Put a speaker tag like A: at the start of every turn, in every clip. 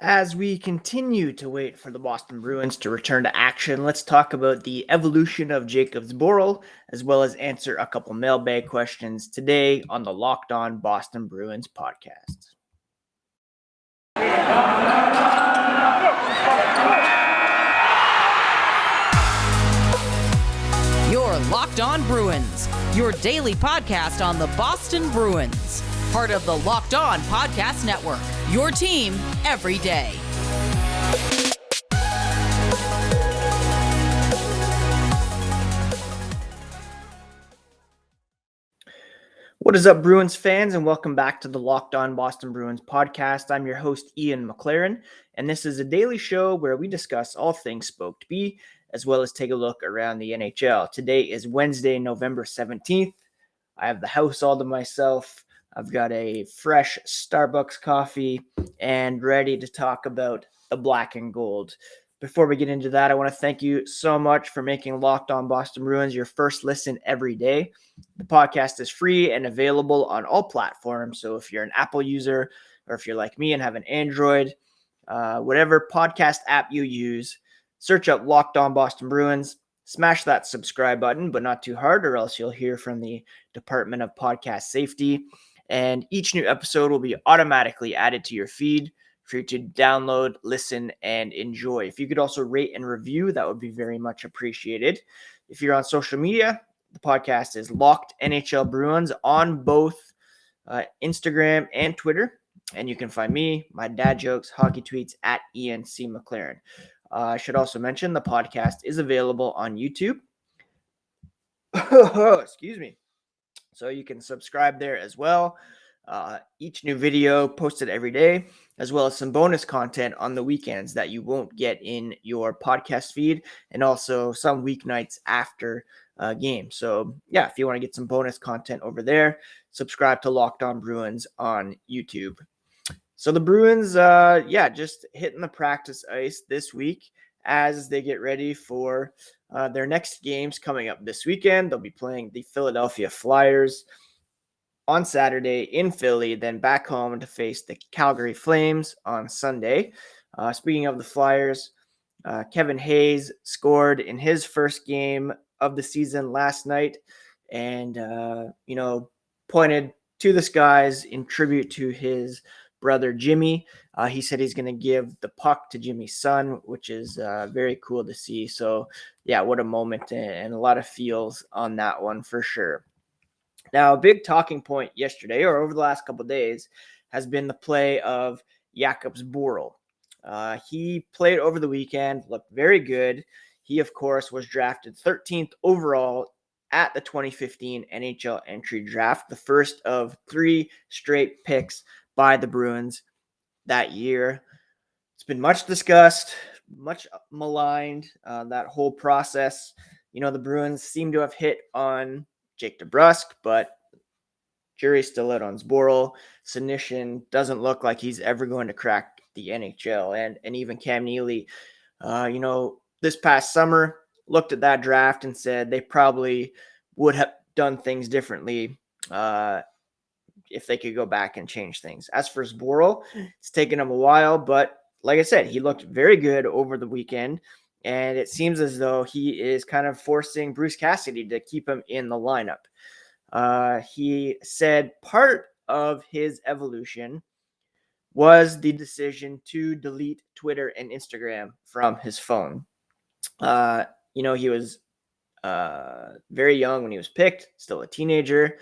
A: As we continue to wait for the Boston Bruins to return to action, let's talk about the evolution of Jakub Zboril, as well as answer a couple mailbag questions today on the Locked On Boston Bruins podcast.
B: You're Locked On Bruins, your daily podcast on the Boston Bruins. Part of the Locked On Podcast Network, your team every day.
A: What is up, Bruins fans, and welcome back to the Locked On Boston Bruins podcast. I'm your host, Ian McLaren, and this is a daily show where we discuss all things Spoke to Be, as well as take a look around the NHL. Today is Wednesday, November 17th. I have the house all to myself. I've got a fresh Starbucks coffee and ready to talk about the black and gold. Before we get into that, I want to thank you so much for making Locked On Boston Bruins your first listen every day. The podcast is free and available on all platforms. So if you're an Apple user or if you're like me and have an Android, whatever podcast app you use, search up Locked On Boston Bruins, smash that subscribe button, but not too hard, or else you'll hear from the Department of Podcast Safety. And each new episode will be automatically added to your feed for you to download, listen, and enjoy. If you could also rate and review, that would be very much appreciated. If you're on social media, the podcast is Locked NHL Bruins on both Instagram and Twitter. And you can find me, my dad jokes, hockey tweets at Ian C. McLaren. I should also mention the podcast is available on YouTube. Excuse me. So you can subscribe there as well. Each new video posted every day, as well as some bonus content on the weekends that you won't get in your podcast feed, and also some weeknights after game. So yeah, if you want to get some bonus content over there, subscribe to Locked On Bruins on YouTube. So the Bruins, just hitting the practice ice this week as they get ready for their next games coming up this weekend. They'll be playing the Philadelphia Flyers on Saturday in Philly, then back home to face the Calgary Flames on Sunday. Speaking of the Flyers, Kevin Hayes scored in his first game of the season last night and, pointed to the skies in tribute to his brother Jimmy. He said he's going to give the puck to Jimmy's son, which is very cool to see. So yeah, what a moment and a lot of feels on that one for sure. Now, a big talking point yesterday or over the last couple of days has been the play of Jakub Zboril. He played over the weekend, looked very good. He, of course, was drafted 13th overall at the 2015 NHL entry draft, the first of 3 straight picks by the Bruins that year. It's been much discussed, much maligned, that whole process. The Bruins seem to have hit on Jake DeBrusk, but jury's still out on Zboril. Senyshyn doesn't look like he's ever going to crack the NHL. And even Cam Neely, this past summer looked at that draft and said they probably would have done things differently if they could go back and change things. As for Zboril, it's taken him a while, but like I said, he looked very good over the weekend, and it seems as though he is kind of forcing Bruce Cassidy to keep him in the lineup. He said part of his evolution was the decision to delete Twitter and Instagram from his phone. He was very young when he was picked, still a teenager.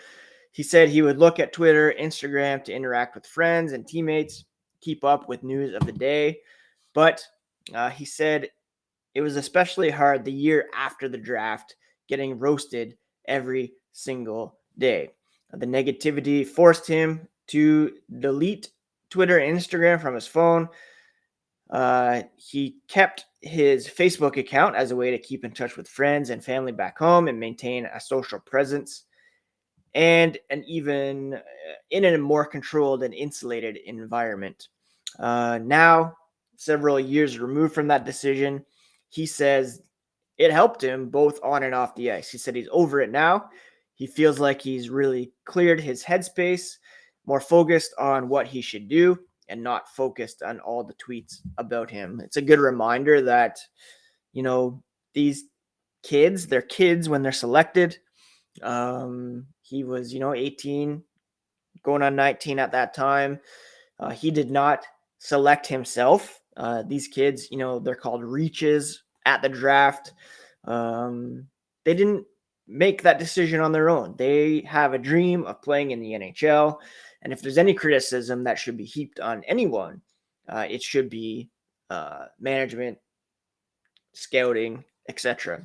A: He said he would look at Twitter, Instagram to interact with friends and teammates, keep up with news of the day. But he said it was especially hard the year after the draft, getting roasted every single day. The negativity forced him to delete Twitter and Instagram from his phone. He kept his Facebook account as a way to keep in touch with friends and family back home and maintain a social presence, and even in a more controlled and insulated environment. Now, several years removed from that decision, he says it helped him both on and off the ice. He said he's over it now. He feels like he's really cleared his headspace, more focused on what he should do, and not focused on all the tweets about him. It's a good reminder that, these kids, they're kids when they're selected. He was, 18, going on 19 at that time. He did not select himself. These kids, they're called reaches at the draft. They didn't make that decision on their own. They have a dream of playing in the NHL. And if there's any criticism that should be heaped on anyone, it should be management, scouting, etc.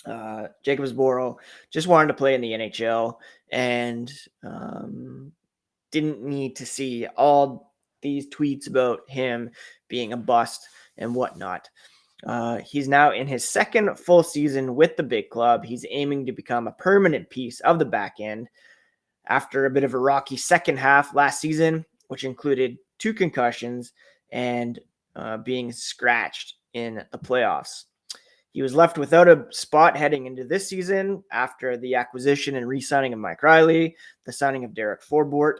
A: Jakub Zboril just wanted to play in the NHL and didn't need to see all these tweets about him being a bust and whatnot. He's now in his second full season with the big club. He's aiming to become a permanent piece of the back end after a bit of a rocky second half last season, which included 2 concussions and being scratched in the playoffs. He was left without a spot heading into this season after the acquisition and re-signing of Mike Riley, the signing of Derek Forbort.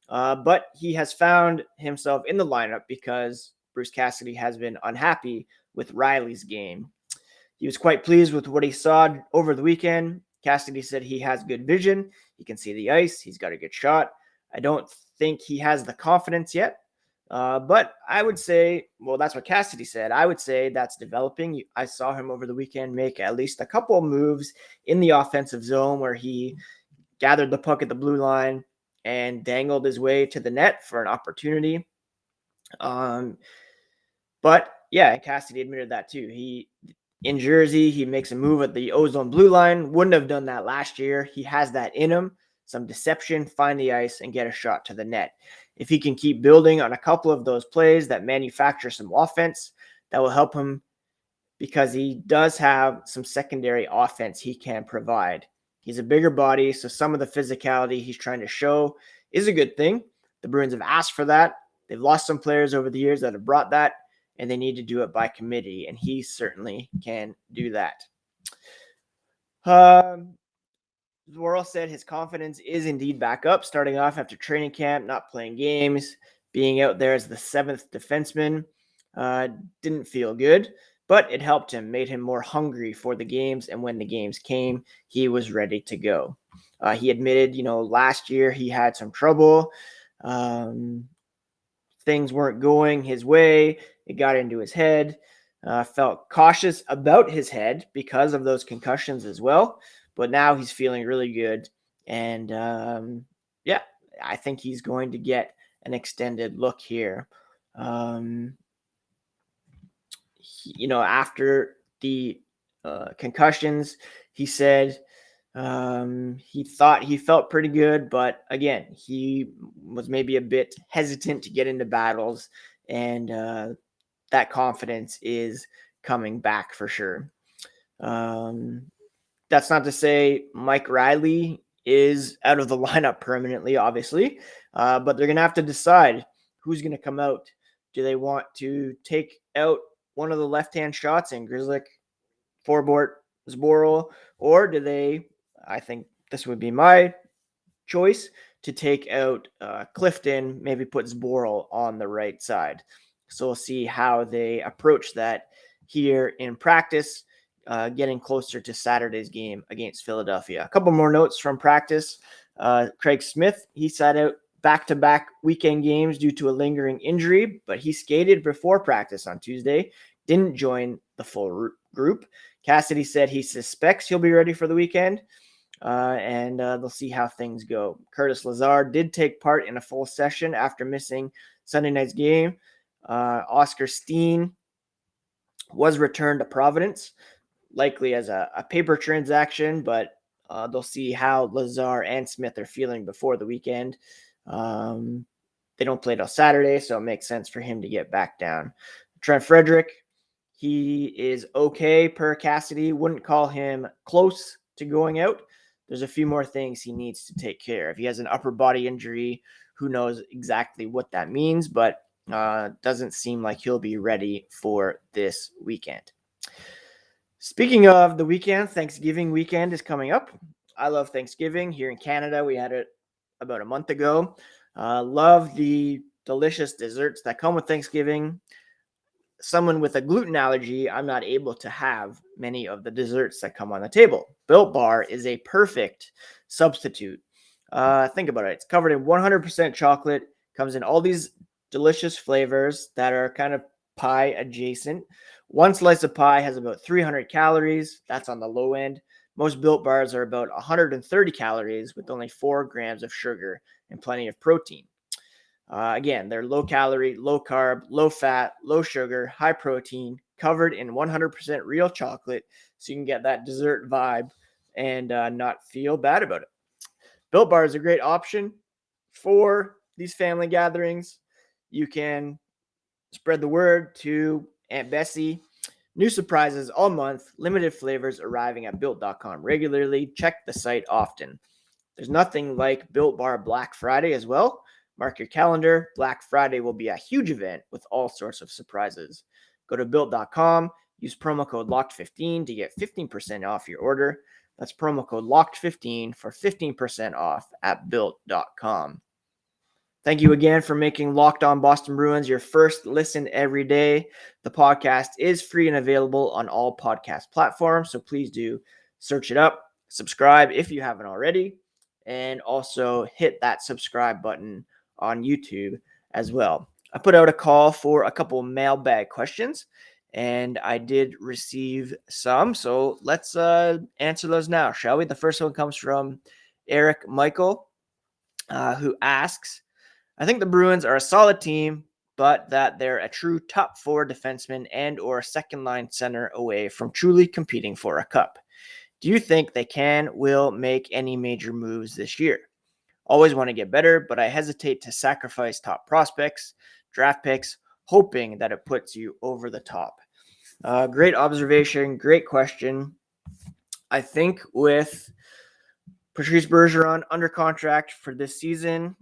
A: But he has found himself in the lineup because Bruce Cassidy has been unhappy with Riley's game. He was quite pleased with what he saw over the weekend. Cassidy said he has good vision. He can see the ice. He's got a good shot. I don't think he has the confidence yet. But I would say, well, that's what Cassidy said. I would say that's developing. I saw him over the weekend make at least a couple of moves in the offensive zone where he gathered the puck at the blue line and dangled his way to the net for an opportunity. But yeah, Cassidy admitted that too. In Jersey, he makes a move at the ozone blue line. Wouldn't have done that last year. He has that in him. Some deception, find the ice, and get a shot to the net. If he can keep building on a couple of those plays that manufacture some offense, that will help him because he does have some secondary offense he can provide. He's a bigger body, so some of the physicality he's trying to show is a good thing. The Bruins have asked for that. They've lost some players over the years that have brought that, and they need to do it by committee, and he certainly can do that. Zboril said his confidence is indeed back up, starting off after training camp, not playing games, being out there as the 7th defenseman. Didn't feel good, but it helped him, made him more hungry for the games, and when the games came, he was ready to go. He admitted, last year he had some trouble. Things weren't going his way. It got into his head. Felt cautious about his head because of those concussions as well. But now he's feeling really good. And I think he's going to get an extended look here. After the concussions, he said he thought he felt pretty good. But again, he was maybe a bit hesitant to get into battles. And that confidence is coming back for sure. That's not to say Mike Riley is out of the lineup permanently, obviously, but they're going to have to decide who's going to come out. Do they want to take out one of the left-hand shots in Grzelcyk, Forbort, Zboril, or do they, I think this would be my choice, to take out Clifton, maybe put Zboril on the right side. So we'll see how they approach that here in practice, getting closer to Saturday's game against Philadelphia. A couple more notes from practice. Craig Smith, he sat out back-to-back weekend games due to a lingering injury, but he skated before practice on Tuesday, didn't join the full group. Cassidy said he suspects he'll be ready for the weekend, and they'll see how things go. Curtis Lazar did take part in a full session after missing Sunday night's game. Oscar Steen was returned to Providence, likely as a paper transaction, but they'll see how Lazar and Smith are feeling before the weekend. They don't play till Saturday, so it makes sense for him to get back down. Trent Frederick, he is okay per Cassidy. Wouldn't call him close to going out. There's a few more things he needs to take care of. He has an upper body injury. Who knows exactly what that means, but doesn't seem like he'll be ready for this weekend. Speaking of the weekend, Thanksgiving weekend is coming up. I love Thanksgiving. Here in Canada, we had it about a month ago. Love the delicious desserts that come with Thanksgiving. Someone with a gluten allergy, I'm not able to have many of the desserts that come on the table. Built Bar is a perfect substitute. Think about it. It's covered in 100% chocolate, comes in all these delicious flavors that are kind of pie adjacent. One slice of pie has about 300 calories. That's on the low end. Most Built Bars are about 130 calories with only 4 grams of sugar and plenty of protein. Again, they're low calorie, low carb, low fat, low sugar, high protein, covered in 100% real chocolate, so you can get that dessert vibe and not feel bad about it. Built Bar is a great option for these family gatherings. You can spread the word to Aunt Bessie. New surprises all month, limited flavors arriving at built.com regularly. Check the site often. There's nothing like Built Bar Black Friday as well. Mark your calendar. Black Friday will be a huge event with all sorts of surprises. Go to built.com, use promo code LOCKED15 to get 15% off your order. That's promo code LOCKED15 for 15% off at built.com. Thank you again for making Locked On Boston Bruins your first listen every day. The podcast is free and available on all podcast platforms, so please do search it up, subscribe if you haven't already, and also hit that subscribe button on YouTube as well. I put out a call for a couple mailbag questions, and I did receive some, so let's answer those now, shall we? The first one comes from Eric Michael, who asks, I think the Bruins are a solid team, but that they're a true top 4 defenseman and or second line center away from truly competing for a cup. Do you think they will make any major moves this year? Always want to get better, but I hesitate to sacrifice top prospects, draft picks, hoping that it puts you over the top. Great observation, great question. I think with Patrice Bergeron under contract for this season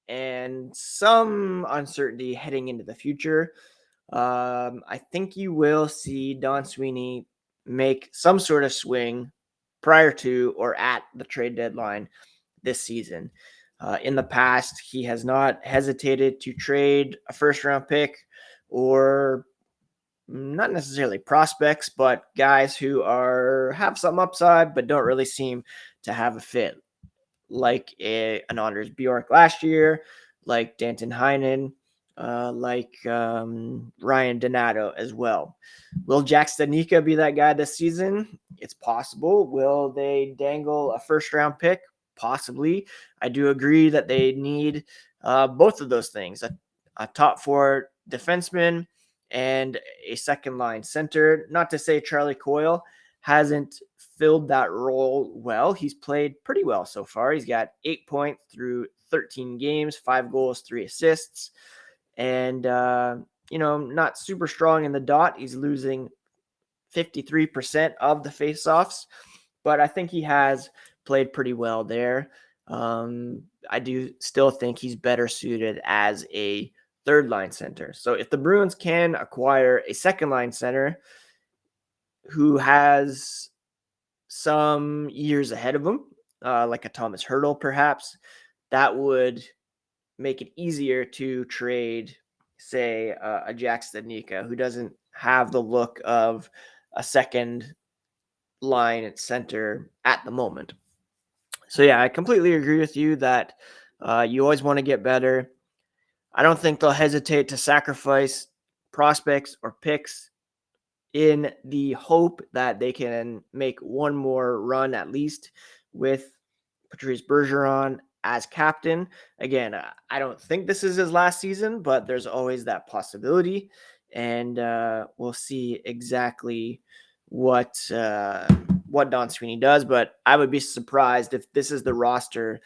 A: and some uncertainty heading into the future, I think you will see Don Sweeney make some sort of swing prior to or at the trade deadline this season. In the past, he has not hesitated to trade a first-round pick or not necessarily prospects, but guys who have some upside but don't really seem to have a fit, like an Anders Bjork last year, like Danton Heinen, like Ryan Donato as well. Will Jack Studnicka be that guy this season? It's possible. Will they dangle a first-round pick? Possibly. I do agree that they need both of those things, a top 4 defenseman and a second-line center. Not to say Charlie Coyle hasn't filled that role well. He's played pretty well so far. He's got 8 points through 13 games, 5 goals, 3 assists, and not super strong in the dot. He's losing 53% of the faceoffs, but I think he has played pretty well there. I do still think he's better suited as a third line center. So if the Bruins can acquire a second line center who has some years ahead of him, like a Thomas Hertl perhaps, that would make it easier to trade, say, a Jack Studnicka, who doesn't have the look of a second line at center at the moment. So yeah, I completely agree with you that you always want to get better. I don't think they'll hesitate to sacrifice prospects or picks in the hope that they can make one more run at least with Patrice Bergeron as captain. Again, I don't think this is his last season, but there's always that possibility, and we'll see exactly what Don Sweeney does, but I would be surprised if this is the roster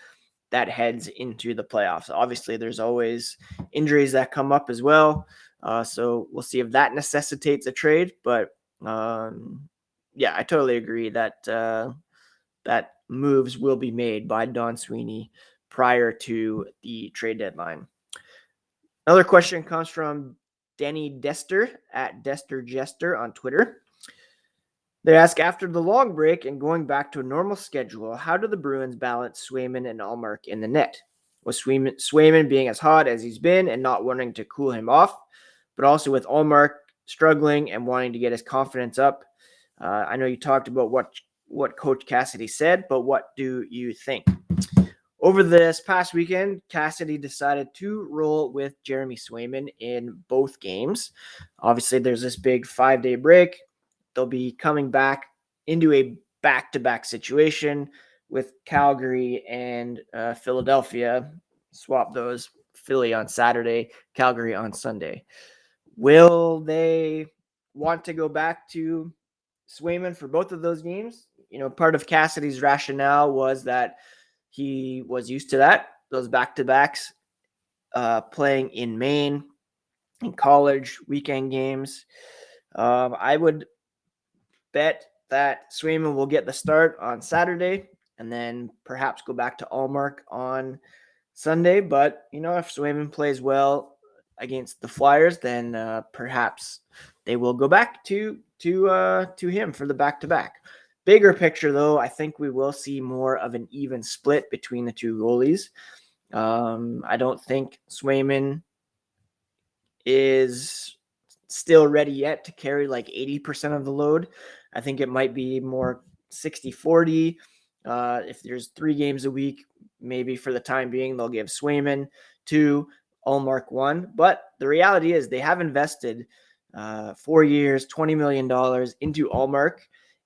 A: that heads into the playoffs. Obviously, there's always injuries that come up as well, so we'll see if that necessitates a trade, but yeah, I totally agree that that moves will be made by Don Sweeney prior to the trade deadline. Another question comes from Denny Dester at Dester Jester on Twitter. They ask, after the long break and going back to a normal schedule, how do the Bruins balance Swayman and Ullmark in the net? with Swayman being as hot as he's been and not wanting to cool him off, but also with Ullmark struggling and wanting to get his confidence up. I know you talked about what Coach Cassidy said, but what do you think? Over this past weekend, Cassidy decided to roll with Jeremy Swayman in both games. Obviously, there's this big 5-day break. They'll be coming back into a back-to-back situation with Calgary and Philadelphia. Swap those. Philly on Saturday, Calgary on Sunday. Will they want to go back to Swayman for both of those games? Part of Cassidy's rationale was that he was used to that, those back-to-backs, playing in Maine, in college, weekend games. I would bet that Swayman will get the start on Saturday and then perhaps go back to Ullmark on Sunday. But, if Swayman plays well against the Flyers, then perhaps they will go back to him for the back-to-back. Bigger picture, though, I think we will see more of an even split between the two goalies. I don't think Swayman is still ready yet to carry like 80% of the load. I think it might be more 60-40. If there's 3 games a week, maybe for the time being, they'll give Swayman 2, Ullmark 1. But the reality is they have invested 4 years, $20 million into Ullmark,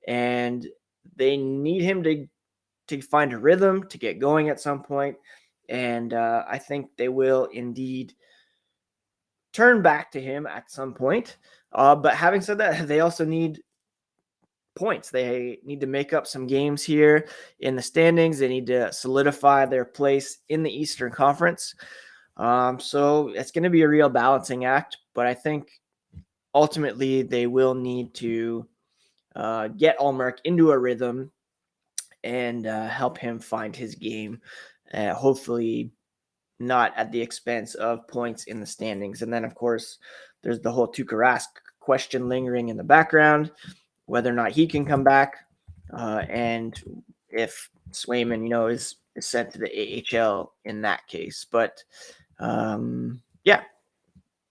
A: and they need him to find a rhythm, to get going at some point. And I think they will indeed turn back to him at some point. But having said that, they also need points. They need to make up some games here in the standings. They need to solidify their place in the Eastern Conference. So it's going to be a real balancing act, but I think ultimately they will need to get Ullmark into a rhythm and help him find his game, hopefully not at the expense of points in the standings. And then, of course, there's the whole Tuukka Rask question lingering in the background, whether or not he can come back, and if Swayman, is sent to the AHL in that case. But yeah,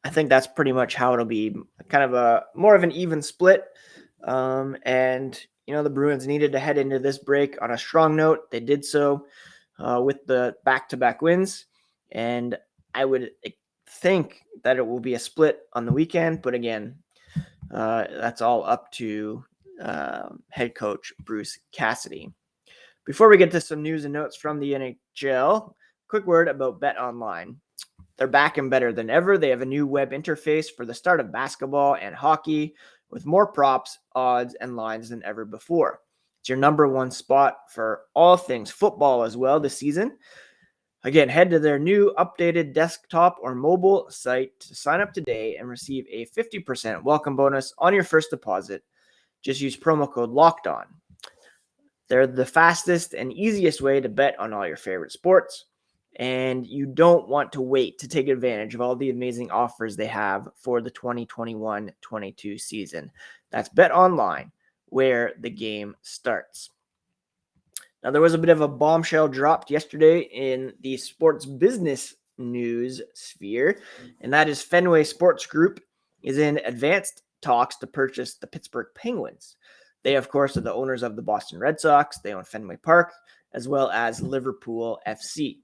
A: I think that's pretty much how it'll be, kind of a more of an even split. And the Bruins needed to head into this break on a strong note. They did so with the back-to-back wins, and I would think that it will be a split on the weekend. But again, that's all up to head coach Bruce Cassidy. Before we get to some news and notes from the NHL, quick word about BetOnline. They're back and better than ever. They have a new web interface for the start of basketball and hockey with more props, odds, and lines than ever before. It's your number one spot for all things football as well this season. Again, head to their new updated desktop or mobile site to sign up today and receive a 50% welcome bonus on your first deposit. Just use promo code LOCKEDON. They're the fastest and easiest way to bet on all your favorite sports, and you don't want to wait to take advantage of all the amazing offers they have for the 2021-22 season. That's BetOnline, where the game starts. Now, there was a bit of a bombshell dropped yesterday in the sports business news sphere, and that is Fenway Sports Group is in advanced talks to purchase the Pittsburgh Penguins. They, of course, are the owners of the Boston Red Sox. They own Fenway Park, as well as Liverpool FC.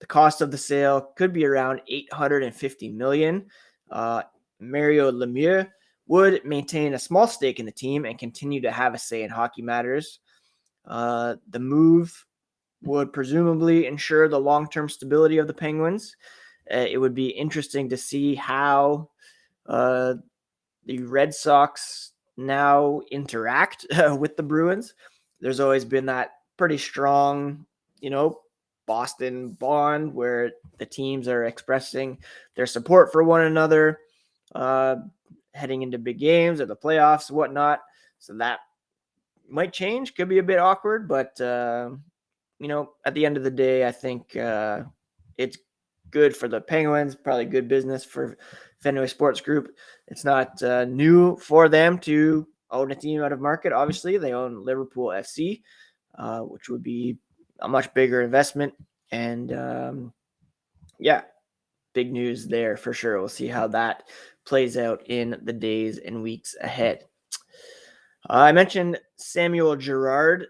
A: The cost of the sale could be around $850 million. Mario Lemieux would maintain a small stake in the team and continue to have a say in hockey matters. The move would presumably ensure the long-term stability of the Penguins. It would be interesting to see how the Red Sox now interact with the Bruins. There's always been that pretty strong, Boston bond where the teams are expressing their support for one another, heading into big games or the playoffs, whatnot. So that might change, could be a bit awkward, but at the end of the day, I think it's good for the Penguins, probably good business for Fenway Sports Group. It's not new for them to own a team out of market. Obviously, they own Liverpool FC, which would be a much bigger investment. And yeah, big news there for sure. We'll see how that plays out in the days and weeks ahead. I mentioned Samuel Girard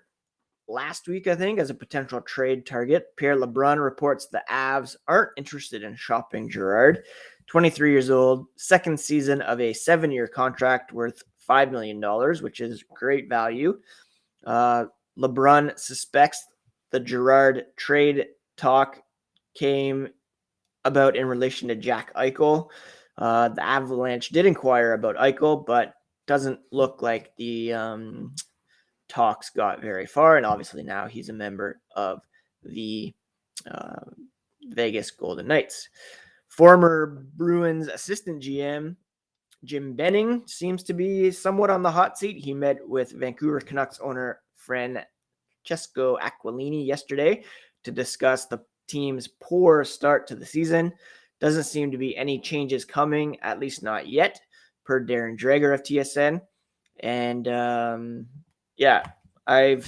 A: last week, I think, as a potential trade target. Pierre LeBrun reports the Avs aren't interested in shopping Girard. 23 years old, second season of a 7-year contract worth $5 million, which is great value. LeBrun suspects the Girard trade talk came about in relation to Jack Eichel. The Avalanche did inquire about Eichel, but doesn't look like the talks got very far. And obviously now he's a member of the Vegas Golden Knights. Former Bruins assistant GM Jim Benning seems to be somewhat on the hot seat. He met with Vancouver Canucks owner Francesco Aquilini yesterday to discuss the team's poor start to the season. Doesn't seem to be any changes coming, at least not yet, per Darren Dreger of TSN. And I've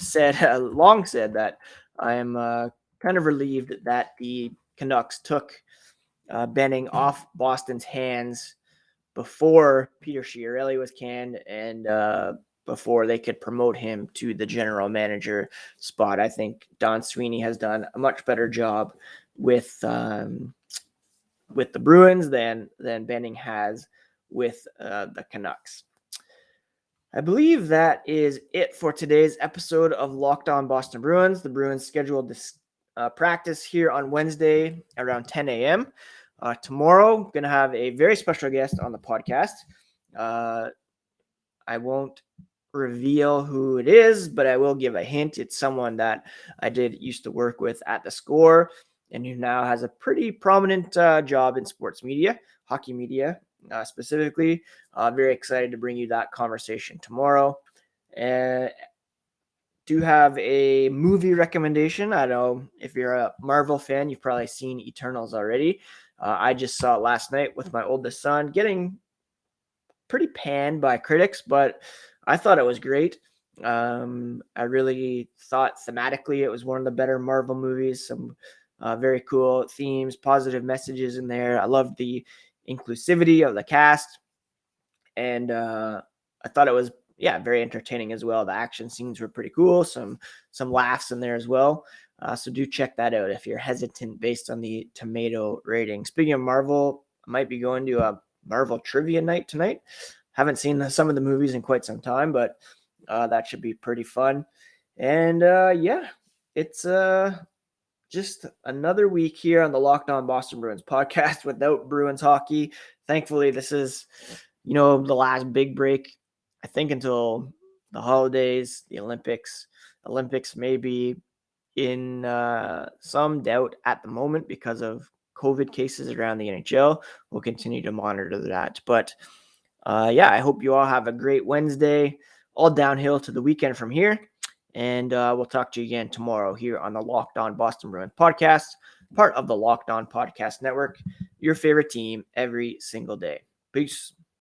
A: long said that I am kind of relieved that the Canucks took Benning off Boston's hands before Peter Chiarelli was canned and before they could promote him to the general manager spot. I think Don Sweeney has done a much better job with the Bruins than Benning has with the Canucks. I believe that is it for today's episode of Locked On Boston Bruins. The Bruins scheduled this practice here on Wednesday around 10 a.m. Tomorrow, I'm going to have a very special guest on the podcast. I won't reveal who it is, but I will give a hint. It's someone that I used to work with at the Score and who now has a pretty prominent job in sports media, hockey media specifically. Very excited to bring you that conversation tomorrow. Do have a movie recommendation. I know if you're a Marvel fan, you've probably seen Eternals already. I just saw it last night with my oldest son, getting pretty panned by critics, but I thought it was great. I really thought thematically it was one of the better Marvel movies. Some very cool themes, positive messages in there. I loved the inclusivity of the cast, and I thought it was very entertaining as well. The action scenes were pretty cool. Some laughs in there as well. So do check that out if you're hesitant based on the tomato rating. Speaking of Marvel, I might be going to a Marvel trivia night tonight. Haven't seen some of the movies in quite some time, but that should be pretty fun. And it's just another week here on the Locked On Boston Bruins podcast without Bruins hockey. Thankfully, this is, the last big break, I think, until the holidays, the Olympics. Olympics may be in some doubt at the moment because of COVID cases around the NHL. We'll continue to monitor that. But I hope you all have a great Wednesday, all downhill to the weekend from here. And we'll talk to you again tomorrow here on the Locked On Boston Bruins podcast, part of the Locked On Podcast Network, your favorite team every single day. Peace.